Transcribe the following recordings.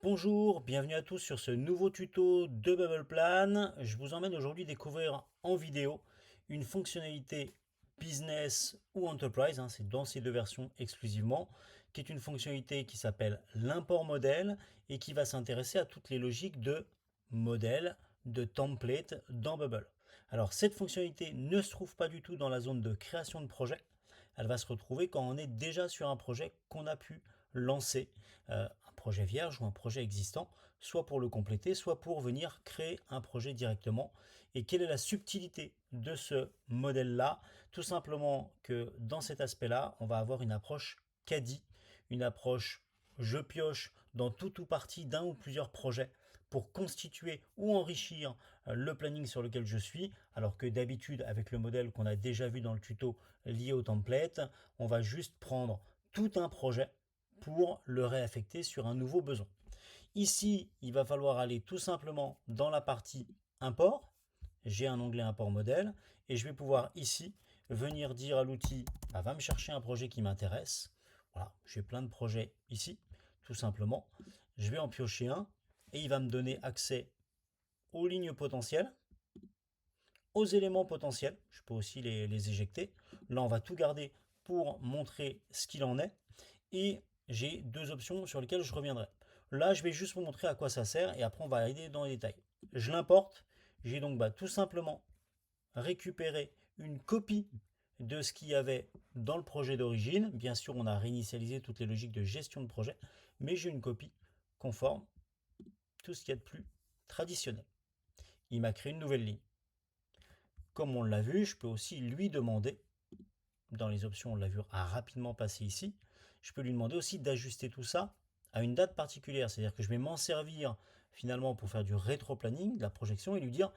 Bonjour, bienvenue à tous sur ce nouveau tuto de Bubbleplan. Je vous emmène aujourd'hui découvrir en vidéo une fonctionnalité business ou enterprise, c'est dans ces deux versions exclusivement, qui est une fonctionnalité qui s'appelle l'import modèle et qui va s'intéresser à toutes les logiques de modèle, de template dans Bubble. Alors cette fonctionnalité ne se trouve pas du tout dans la zone de création de projet. Elle va se retrouver quand on est déjà sur un projet qu'on a pu lancer, un projet vierge ou un projet existant, soit pour le compléter, soit pour venir créer un projet directement. Et quelle est la subtilité de ce modèle-là? Tout simplement que dans cet aspect-là, on va avoir une approche caddie, une approche je pioche dans tout ou partie d'un ou plusieurs projets pour constituer ou enrichir le planning sur lequel je suis, alors que d'habitude avec le modèle qu'on a déjà vu dans le tuto lié au template, on va juste prendre tout un projet pour le réaffecter sur un nouveau besoin. Ici, il va falloir aller tout simplement dans la partie import. J'ai un onglet import modèle et je vais pouvoir ici venir dire à l'outil va me chercher un projet qui m'intéresse. Voilà, j'ai plein de projets ici, tout simplement. Je vais en piocher un et il va me donner accès aux lignes potentielles, aux éléments potentiels. Je peux aussi les éjecter. Là, on va tout garder pour montrer ce qu'il en est. Et j'ai deux options sur lesquelles je reviendrai. Là, je vais juste vous montrer à quoi ça sert et après, on va aller dans les détails. Je l'importe. J'ai donc tout simplement récupéré une copie de ce qu'il y avait dans le projet d'origine. Bien sûr, on a réinitialisé toutes les logiques de gestion de projet, mais j'ai une copie conforme, tout ce qu'il y a de plus traditionnel. Il m'a créé une nouvelle ligne. Comme on l'a vu, je peux aussi lui demander, dans les options, on l'a vu rapidement passer ici, je peux lui demander aussi d'ajuster tout ça à une date particulière. C'est-à-dire que je vais m'en servir finalement pour faire du rétro-planning, de la projection, et lui dire,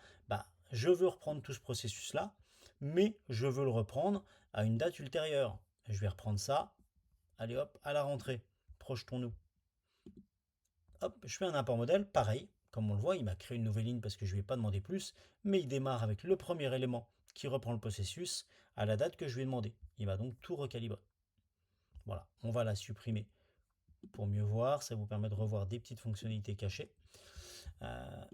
je veux reprendre tout ce processus-là, mais je veux le reprendre à une date ultérieure. Je vais reprendre ça, allez hop, à la rentrée, projetons-nous. Hop, je fais un import modèle, pareil, comme on le voit, il m'a créé une nouvelle ligne parce que je ne lui ai pas demandé plus, mais il démarre avec le premier élément qui reprend le processus à la date que je lui ai demandé. Il va donc tout recalibrer. Voilà, on va la supprimer pour mieux voir, ça vous permet de revoir des petites fonctionnalités cachées.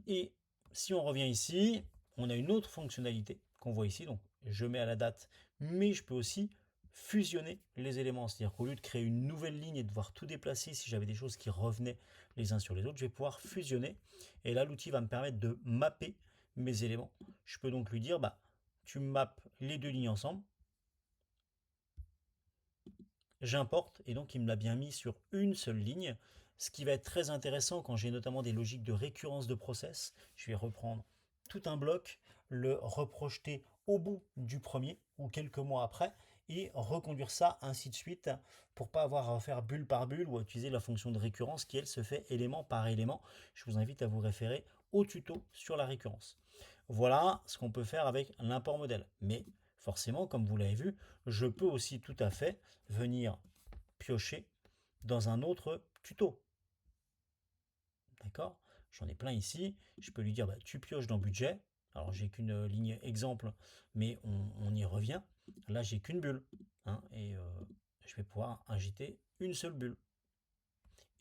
Et si on revient ici, on a une autre fonctionnalité qu'on voit ici, donc je mets à la date, mais je peux aussi fusionner les éléments, c'est-à-dire qu'au lieu de créer une nouvelle ligne et de devoir tout déplacer si j'avais des choses qui revenaient les uns sur les autres, je vais pouvoir fusionner, et là l'outil va me permettre de mapper mes éléments. Je peux donc lui dire, tu mappes les deux lignes ensemble, j'importe et donc il me l'a bien mis sur une seule ligne, ce qui va être très intéressant quand j'ai notamment des logiques de récurrence de process. Je vais reprendre tout un bloc, le reprojeter au bout du premier ou quelques mois après et reconduire ça ainsi de suite pour pas avoir à faire bulle par bulle ou à utiliser la fonction de récurrence qui elle se fait élément par élément. Je vous invite à vous référer au tuto sur la récurrence. Voilà ce qu'on peut faire avec l'import modèle. Mais forcément, comme vous l'avez vu, je peux aussi tout à fait venir piocher dans un autre tuto. D'accord? J'en ai plein ici. Je peux lui dire, tu pioches dans budget. Alors, j'ai qu'une ligne exemple, mais on y revient. Là, j'ai qu'une bulle. Et je vais pouvoir injecter une seule bulle.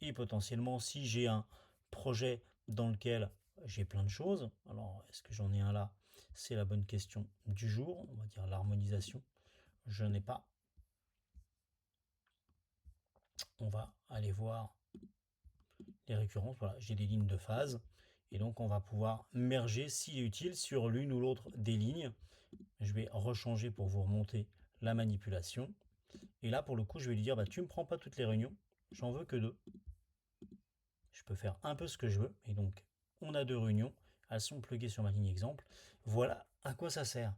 Et potentiellement, si j'ai un projet dans lequel j'ai plein de choses, alors est-ce que j'en ai un là? C'est la bonne question du jour. On va dire l'harmonisation. Je n'ai pas. On va aller voir les récurrences. Voilà, j'ai des lignes de phase. Et donc, on va pouvoir merger, s'il est utile, sur l'une ou l'autre des lignes. Je vais rechanger pour vous remonter la manipulation. Et là, pour le coup, je vais lui dire, tu ne me prends pas toutes les réunions. J'en veux que deux. Je peux faire un peu ce que je veux. Et donc, on a deux réunions. Elles sont pluguées sur ma ligne exemple. Voilà à quoi ça sert.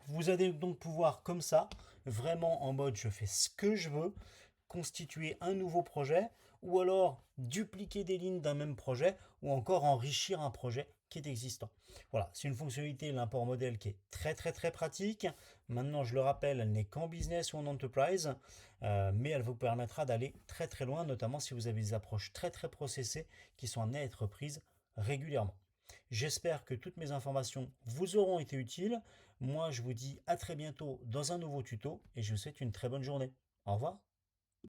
Vous allez donc pouvoir, comme ça, vraiment en mode je fais ce que je veux, constituer un nouveau projet, ou alors dupliquer des lignes d'un même projet, ou encore enrichir un projet qui est existant. Voilà, c'est une fonctionnalité, l'import modèle, qui est très très très pratique. Maintenant, je le rappelle, elle n'est qu'en business ou en enterprise, mais elle vous permettra d'aller très très loin, notamment si vous avez des approches très très processées qui sont amenées à être prises régulièrement. J'espère que toutes mes informations vous auront été utiles. Moi, je vous dis à très bientôt dans un nouveau tuto et je vous souhaite une très bonne journée. Au revoir.